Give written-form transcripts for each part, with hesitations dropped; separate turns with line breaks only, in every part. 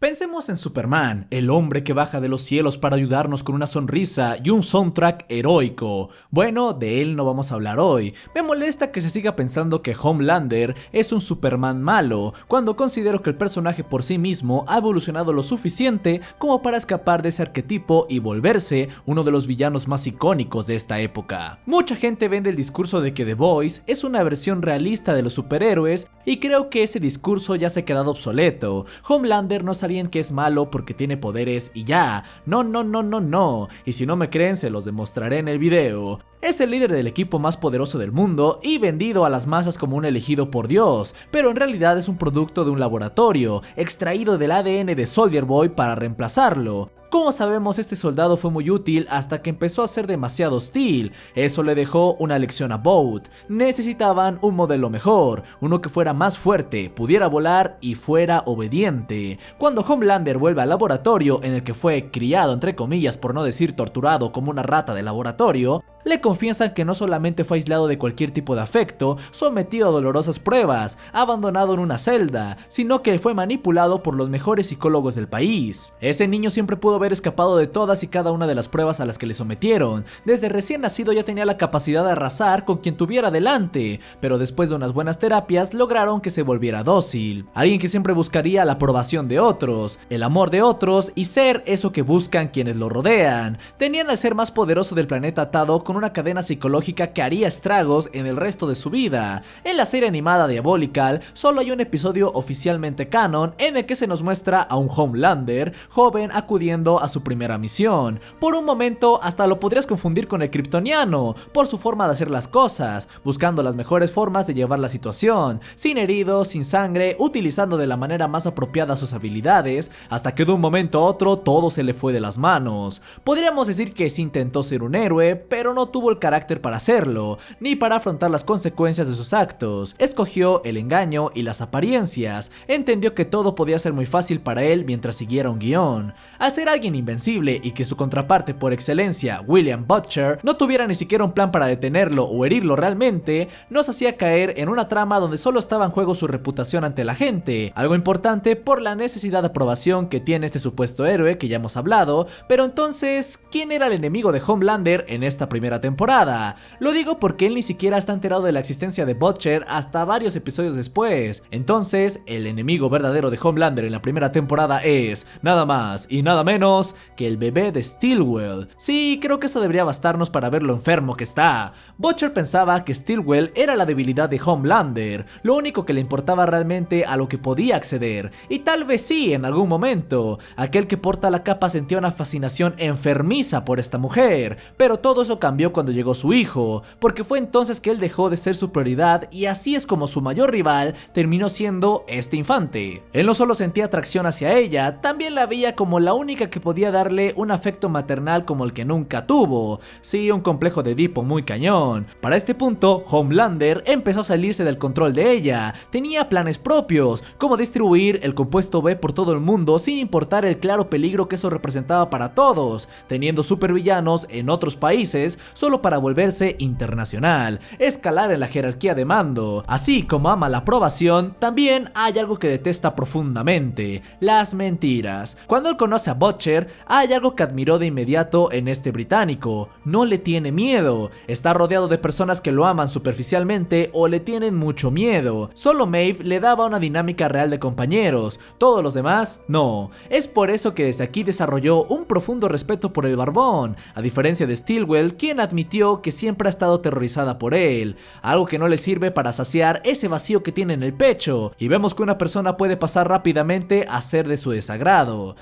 Pensemos en Superman, el hombre que baja de los cielos para ayudarnos con una sonrisa y un soundtrack heroico. Bueno, de él no vamos a hablar hoy. Me molesta que se siga pensando que Homelander es un Superman malo, cuando considero que el personaje por sí mismo ha evolucionado lo suficiente como para escapar de ese arquetipo y volverse uno de los villanos más icónicos de esta época. Mucha gente vende el discurso de que The Boys es una versión realista de los superhéroes y creo que ese discurso ya se ha quedado obsoleto. Homelander no es alguien que es malo porque tiene poderes y ya. No. Y si no me creen, se los demostraré en el video. Es el líder del equipo más poderoso del mundo y vendido a las masas como un elegido por Dios, pero en realidad es un producto de un laboratorio, extraído del ADN de Soldier Boy para reemplazarlo. Como sabemos, este soldado fue muy útil hasta que empezó a ser demasiado hostil. Eso le dejó una lección a Boat. Necesitaban un modelo mejor, uno que fuera más fuerte, pudiera volar y fuera obediente. Cuando Homelander vuelve al laboratorio en el que fue criado entre comillas, por no decir torturado como una rata de laboratorio, le confiesan que no solamente fue aislado de cualquier tipo de afecto, sometido a dolorosas pruebas, abandonado en una celda, sino que fue manipulado por los mejores psicólogos del país. Ese niño siempre pudo haber escapado de todas y cada una de las pruebas a las que le sometieron. Desde recién nacido ya tenía la capacidad de arrasar con quien tuviera delante, pero después de unas buenas terapias lograron que se volviera dócil. Alguien que siempre buscaría la aprobación de otros, el amor de otros y ser eso que buscan quienes lo rodean. Tenían al ser más poderoso del planeta atado con una cadena psicológica que haría estragos en el resto de su vida. En la serie animada Diabolical solo hay un episodio oficialmente canon en el que se nos muestra a un Homelander joven acudiendo a su primera misión. Por un momento hasta lo podrías confundir con el kryptoniano por su forma de hacer las cosas, buscando las mejores formas de llevar la situación, sin heridos, sin sangre, utilizando de la manera más apropiada sus habilidades, hasta que de un momento a otro todo se le fue de las manos. Podríamos decir que sí intentó ser un héroe, pero no tuvo el carácter para hacerlo, ni para afrontar las consecuencias de sus actos. Escogió el engaño y las apariencias. Entendió que todo podía ser muy fácil para él mientras siguiera un guión. Al ser alguien invencible y que su contraparte por excelencia, William Butcher, no tuviera ni siquiera un plan para detenerlo o herirlo realmente, nos hacía caer en una trama donde solo estaba en juego su reputación ante la gente, algo importante por la necesidad de aprobación que tiene este supuesto héroe que ya hemos hablado. Pero entonces, ¿quién era el enemigo de Homelander en esta primera temporada? Lo digo porque él ni siquiera está enterado de la existencia de Butcher hasta varios episodios después. Entonces, el enemigo verdadero de Homelander en la primera temporada es nada más y nada menos que el bebé de Stillwell. Sí, creo que eso debería bastarnos para ver lo enfermo que está. Butcher pensaba que Stillwell era la debilidad de Homelander, lo único que le importaba realmente a lo que podía acceder, y tal vez sí en algún momento. Aquel que porta la capa sentía una fascinación enfermiza por esta mujer, pero todo eso cambió cuando llegó su hijo, porque fue entonces que él dejó de ser su prioridad y así es como su mayor rival terminó siendo este infante. Él no solo sentía atracción hacia ella, también la veía como la única que podía darle un afecto maternal como el que nunca tuvo. Sí, un complejo de Edipo muy cañón. Para este punto, Homelander empezó a salirse del control de ella. Tenía planes propios, como distribuir el compuesto B por todo el mundo sin importar el claro peligro que eso representaba para todos, teniendo supervillanos en otros países solo para volverse internacional, escalar en la jerarquía de mando. Así como ama la aprobación, también hay algo que detesta profundamente: las mentiras. Cuando él conoce a Butcher, hay algo que admiró de inmediato en este británico: no le tiene miedo. Está rodeado de personas que lo aman superficialmente o le tienen mucho miedo. Solo Maeve le daba una dinámica real de compañeros, todos los demás no. Es por eso que desde aquí desarrolló un profundo respeto por el barbón, a diferencia de Stillwell, quien admitió que siempre ha estado aterrorizada por él, algo que no le sirve para saciar ese vacío que tiene en el pecho, y vemos que una persona puede pasar rápidamente a ser de su desagrado.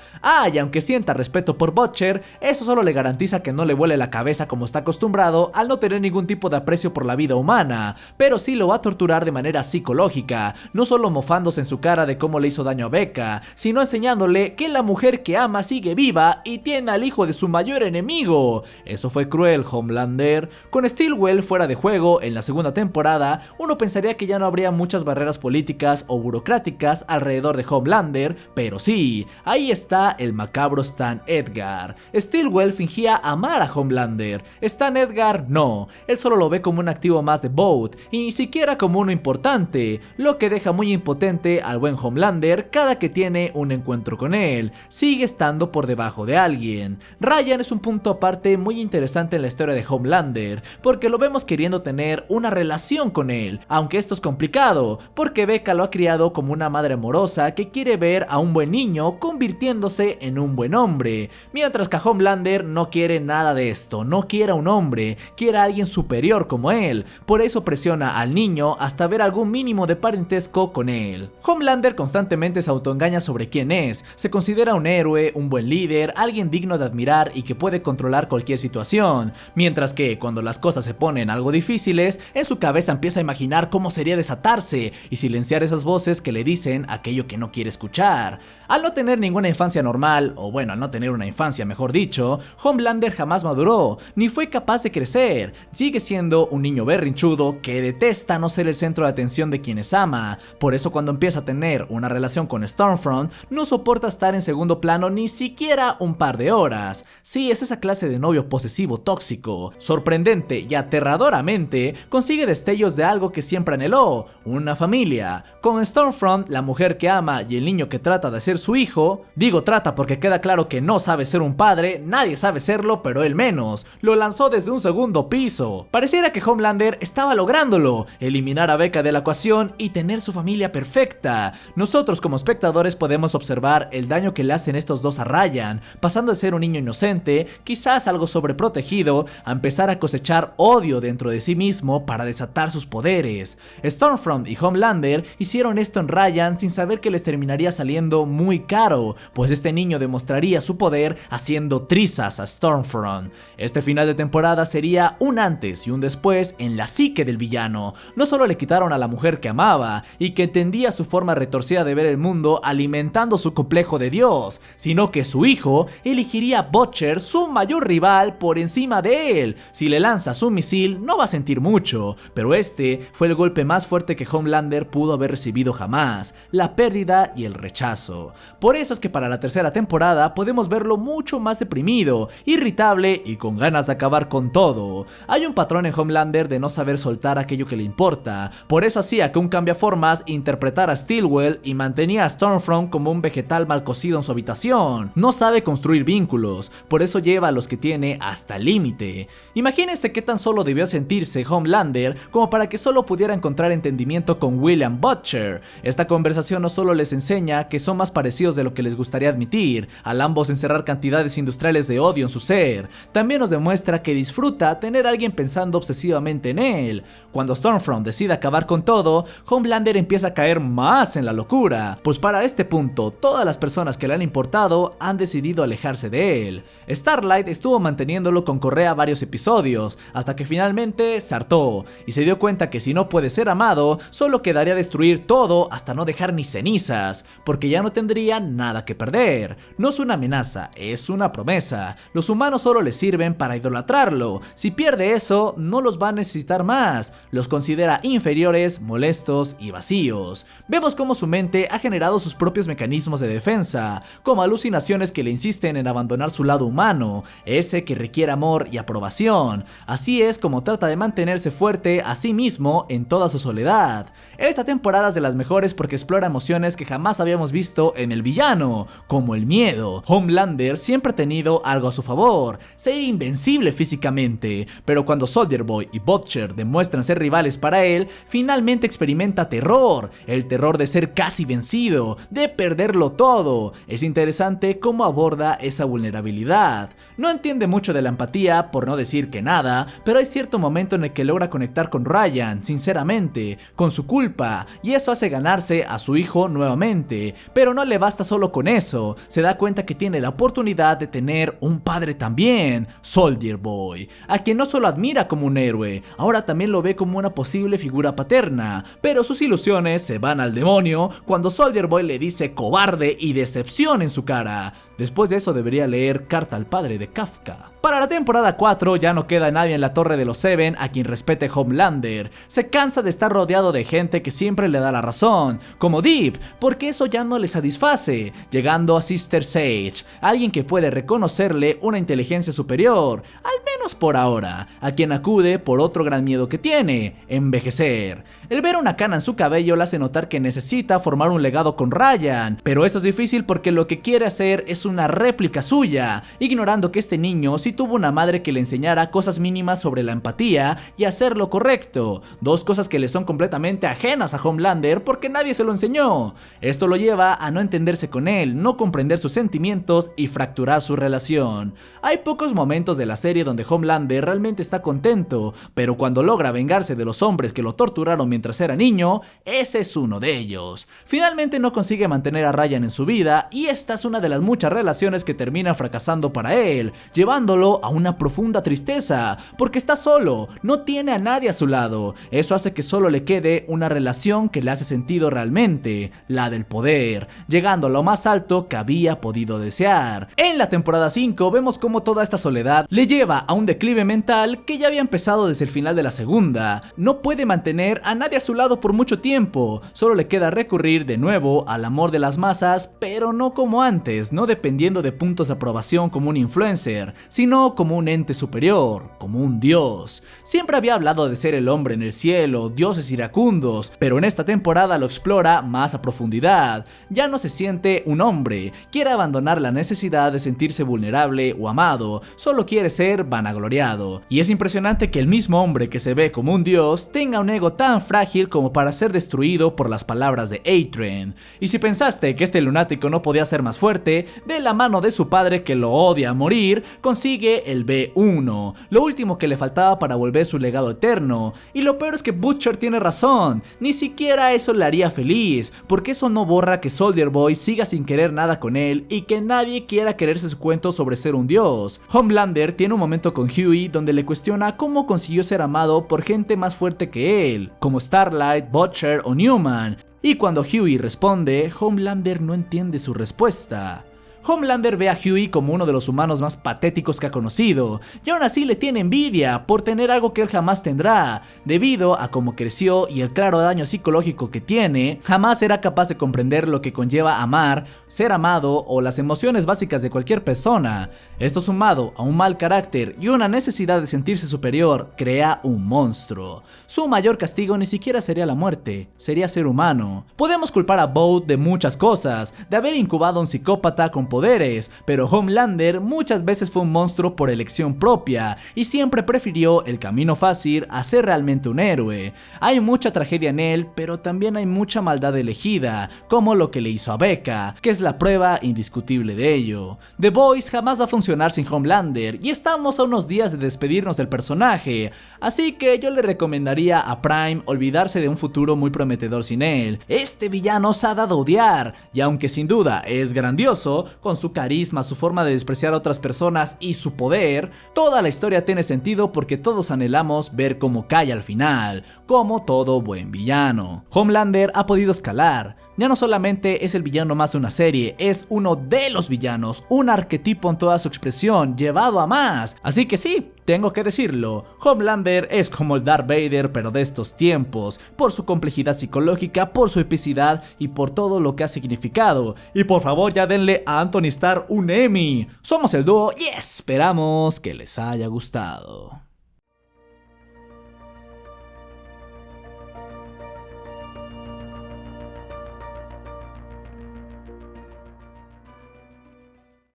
Y aunque sienta respeto por Butcher, eso solo le garantiza que no le vuele la cabeza como está acostumbrado al no tener ningún tipo de aprecio por la vida humana, pero sí lo va a torturar de manera psicológica, no solo mofándose en su cara de cómo le hizo daño a Becca, sino enseñándole que la mujer que ama sigue viva y tiene al hijo de su mayor enemigo. Eso fue cruel, Homelander. Con Stillwell fuera de juego en la segunda temporada, uno pensaría que ya no habría muchas barreras políticas o burocráticas alrededor de Homelander, pero sí, ahí está el macabro Stan Edgar. Stillwell fingía amar a Homelander, Stan Edgar no, él solo lo ve como un activo más de Vought y ni siquiera como uno importante, lo que deja muy impotente al buen Homelander cada que tiene un encuentro con él, sigue estando por debajo de alguien. Ryan es un punto aparte muy interesante en la historia de Homelander, porque lo vemos queriendo tener una relación con él, aunque esto es complicado, porque Becca lo ha criado como una madre amorosa que quiere ver a un buen niño convirtiéndose en un buen hombre, mientras que Homelander no quiere nada de esto, no quiere a un hombre, quiere a alguien superior como él, por eso presiona al niño hasta ver algún mínimo de parentesco con él. Homelander constantemente se autoengaña sobre quién es, se considera un héroe, un buen líder, alguien digno de admirar y que puede controlar cualquier situación, mientras que cuando las cosas se ponen algo difíciles, en su cabeza empieza a imaginar cómo sería desatarse y silenciar esas voces que le dicen aquello que no quiere escuchar. Al no tener ninguna infancia normal, o bueno, al no tener una infancia mejor dicho, Homelander jamás maduró, ni fue capaz de crecer, sigue siendo un niño berrinchudo que detesta no ser el centro de atención de quienes ama, por eso cuando empieza a tener una relación con Stormfront, no soporta estar en segundo plano ni siquiera un par de horas. Sí, es esa clase de novio posesivo tóxico. Sorprendente y aterradoramente, consigue destellos de algo que siempre anheló, una familia. Con Stormfront, la mujer que ama y el niño que trata de ser su hijo, digo trata porque queda claro que no sabe ser un padre, nadie sabe serlo, pero él menos, lo lanzó desde un segundo piso. Pareciera que Homelander estaba lográndolo, eliminar a Becca de la ecuación y tener su familia perfecta. Nosotros como espectadores podemos observar el daño que le hacen estos dos a Ryan, pasando de ser un niño inocente, quizás algo sobreprotegido, a empezar a cosechar odio dentro de sí mismo para desatar sus poderes. Stormfront y Homelander hicieron esto en Ryan sin saber que les terminaría saliendo muy caro, pues este niño demostraría su poder haciendo trizas a Stormfront. Este final de temporada sería un antes y un después en la psique del villano. No solo le quitaron a la mujer que amaba y que entendía su forma retorcida de ver el mundo alimentando su complejo de Dios, sino que su hijo elegiría a Butcher, su mayor rival, por encima de él. Si le lanzas un misil no va a sentir mucho, pero este fue el golpe más fuerte que Homelander pudo haber recibido jamás, la pérdida y el rechazo. Por eso es que para la tercera temporada podemos verlo mucho más deprimido, irritable y con ganas de acabar con todo. Hay un patrón en Homelander de no saber soltar aquello que le importa, por eso hacía que un cambiaformas interpretara a Stillwell y mantenía a Stormfront como un vegetal mal cocido en su habitación. No sabe construir vínculos, por eso lleva a los que tiene hasta el límite. Imagínense qué tan solo debió sentirse Homelander como para que solo pudiera encontrar entendimiento con William Butcher. Esta conversación no solo les enseña que son más parecidos de lo que les gustaría admitir, al ambos encerrar cantidades industriales de odio en su ser, también nos demuestra que disfruta tener a alguien pensando obsesivamente en él. Cuando Stormfront decide acabar con todo, Homelander empieza a caer más en la locura, pues para este punto todas las personas que le han importado han decidido alejarse de él. Starlight estuvo manteniéndolo con correa varios episodios, hasta que finalmente se hartó y se dio cuenta que si no puede ser amado, solo quedaría destruir todo hasta no dejar ni cenizas, porque ya no tendría nada que perder. No es una amenaza, es una promesa. Los humanos solo le sirven para idolatrarlo. Si pierde eso, no los va a necesitar más. Los considera inferiores, molestos y vacíos. Vemos cómo su mente ha generado sus propios mecanismos de defensa, como alucinaciones que le insisten en abandonar su lado humano, ese que requiere amor y aprobación. Así es como trata de mantenerse fuerte a sí mismo en toda su soledad. Esta temporada es de las mejores porque explora emociones que jamás habíamos visto en el villano, como el miedo. Homelander siempre ha tenido algo a su favor, ser invencible físicamente, pero cuando Soldier Boy y Butcher demuestran ser rivales para él, finalmente experimenta terror, el terror de ser casi vencido, de perderlo todo. Es interesante cómo aborda esa vulnerabilidad. No entiende mucho de la empatía, por no decir que nada, pero hay cierto momento en el que logra conectar con Ryan, sinceramente, con su culpa, y eso hace ganarse a su hijo nuevamente, pero no le basta solo con eso, se da cuenta que tiene la oportunidad de tener un padre también, Soldier Boy, a quien no solo admira como un héroe, ahora también lo ve como una posible figura paterna, pero sus ilusiones se van al demonio cuando Soldier Boy le dice cobarde y decepción en su cara. Después de eso debería leer Carta al padre de Kafka. Para la temporada 4 4 ya no queda nadie en la Torre de los Seven a quien respete Homelander. Se cansa de estar rodeado de gente que siempre le da la razón, como Deep, porque eso ya no le satisface, llegando a Sister Sage, alguien que puede reconocerle una inteligencia superior, al menos por ahora, a quien acude por otro gran miedo que tiene: envejecer. El ver una cana en su cabello le hace notar que necesita formar un legado con Ryan, pero eso es difícil porque lo que quiere hacer es una réplica suya, ignorando que este niño sí tuvo una madre que le enseñara cosas mínimas sobre la empatía y hacer lo correcto, dos cosas que le son completamente ajenas a Homelander porque nadie se lo enseñó. Esto lo lleva a no entenderse con él, no comprender sus sentimientos y fracturar su relación. Hay pocos momentos de la serie donde Homelander realmente está contento, pero cuando logra vengarse de los hombres que lo torturaron mientras era niño, ese es uno de ellos. Finalmente no consigue mantener a Ryan en su vida y esta es una de las muchas relaciones que termina fracasando para él, llevándolo a una profunda tristeza, porque está solo, no tiene a nadie a su lado. Eso hace que solo le quede una relación que le hace sentido realmente, la del poder, llegando a lo más alto que había podido desear. En la temporada 5 vemos cómo toda esta soledad le lleva a un declive mental que ya había empezado desde el final de la segunda. No puede mantener a nadie a su lado por mucho tiempo, solo le queda recurrir de nuevo al amor de las masas, pero no como antes, no dependiendo de puntos de aprobación como un influencer, sino como un ente superior, como un dios. Siempre había hablado de ser el hombre en el cielo, dioses iracundos, pero en esta temporada lo explora más a profundidad. Ya no se siente un hombre, quiere abandonar la necesidad de sentirse vulnerable o amado, solo quiere ser vanagloriado. Y es impresionante que el mismo hombre que se ve como un dios tenga un ego tan frágil como para ser destruido por las palabras de A-Train. Y si pensaste que este lunático no podía ser más fuerte, de la mano de su padre que lo odia a morir, consigue el B1, lo último que le faltaba para volver su legado eterno. Y lo peor es que Butcher tiene razón, ni siquiera eso le haría feliz, porque eso no borra que Soldier Boy siga sin querer nada con él y que nadie quiera creerse su cuento sobre ser un dios. Homelander tiene un momento con Huey donde le cuestiona cómo consiguió ser amado por gente más fuerte que él, como Starlight, Butcher o Newman, y cuando Huey responde, Homelander no entiende su respuesta. Homelander ve a Huey como uno de los humanos más patéticos que ha conocido, y aún así le tiene envidia por tener algo que él jamás tendrá. Debido a cómo creció y el claro daño psicológico que tiene, jamás será capaz de comprender lo que conlleva amar, ser amado o las emociones básicas de cualquier persona. Esto sumado a un mal carácter y una necesidad de sentirse superior, crea un monstruo. Su mayor castigo ni siquiera sería la muerte, sería ser humano. Podemos culpar a Vought de muchas cosas, de haber incubado a un psicópata con poderes, pero Homelander muchas veces fue un monstruo por elección propia y siempre prefirió el camino fácil a ser realmente un héroe. Hay mucha tragedia en él, pero también hay mucha maldad elegida, como lo que le hizo a Becca, que es la prueba indiscutible de ello. The Boys jamás va a funcionar sin Homelander y estamos a unos días de despedirnos del personaje, así que yo le recomendaría a Prime olvidarse de un futuro muy prometedor sin él. Este villano se ha dado a odiar, y aunque sin duda es grandioso, con su carisma, su forma de despreciar a otras personas y su poder, toda la historia tiene sentido porque todos anhelamos ver cómo cae al final, como todo buen villano. Homelander ha podido escalar. Ya no solamente es el villano más de una serie, es uno de los villanos, un arquetipo en toda su expresión, llevado a más. Así que sí, tengo que decirlo, Homelander es como el Darth Vader pero de estos tiempos, por su complejidad psicológica, por su epicidad y por todo lo que ha significado. Y por favor ya denle a Anthony Starr un Emmy. Somos el dúo y esperamos que les haya gustado.